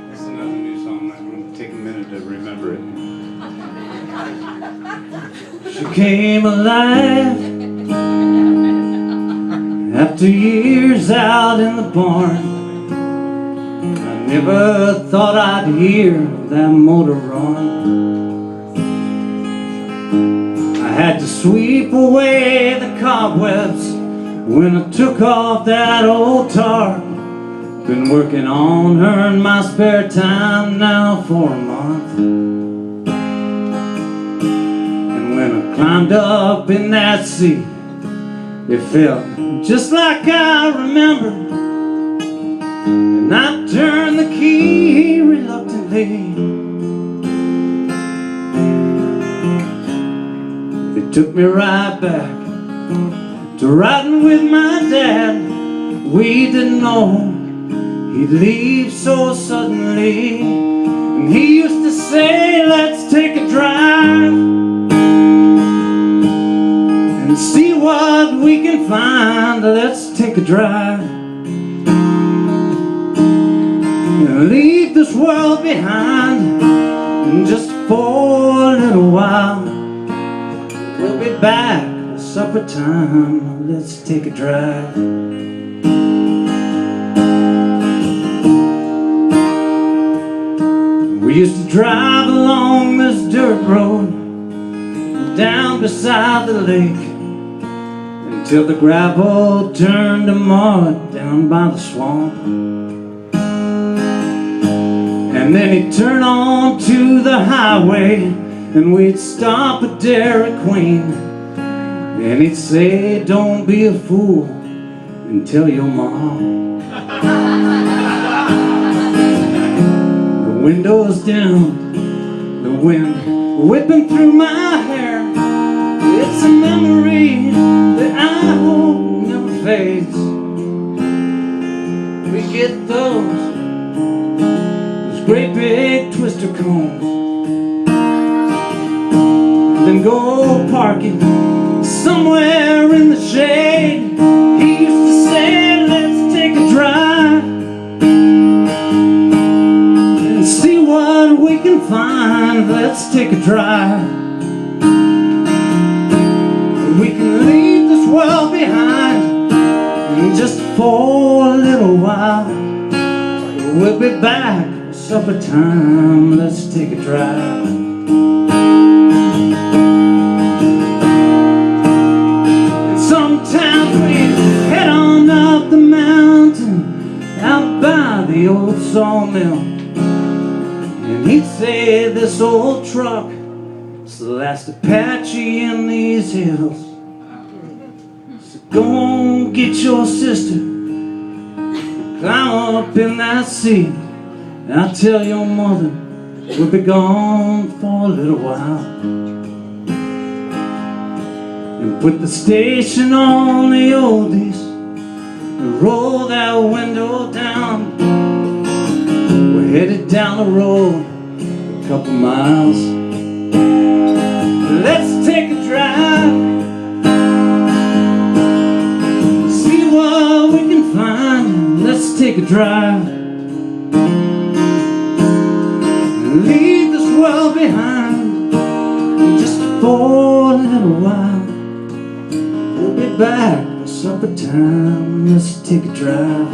That's another new song. I'm going to take a minute to remember it. She came alive after years out in the barn. I never thought I'd hear that motor run. I had to sweep away the cobwebs when I took off that old tarp. Been working on her in my spare time now for a month. And when I climbed up in that seat, it felt just like I remember. And I turned the key reluctantly. It took me right back to riding with my dad. We didn't know he'd leave so suddenly. And he used to say, let's take a drive and see what we can find. Let's take a drive and leave this world behind. And just for a little while, we'll be back at supper time. Let's take a drive. We used to drive along this dirt road down beside the lake until the gravel turned to mud down by the swamp. And then he'd turn on to the highway and we'd stop at Dairy Queen. And he'd say, don't be a fool and tell your mom. The windows down, the wind whipping through my hair. It's a memory that I hope never fades. We get those great big twister cones, then go parking somewhere in the shade. He used to say, let's take a drive and see what we can find. Let's take a drive. We can leave this world behind, and just for a little while, we'll be back at supper time. Let's take a drive. And sometimes we head on up the mountain out by the old sawmill, and he'd say, this old truck is the last Apache in these hills. So go on, get your sister, climb up in that seat, and I'll tell your mother we'll be gone for a little while. And put the station on the oldies and roll that window down. We're headed down the road a couple miles. Let's take a drive, see what we can find. Let's take a drive and leave this world behind. Just for a little while, we'll be back at supper time. Let's take a drive.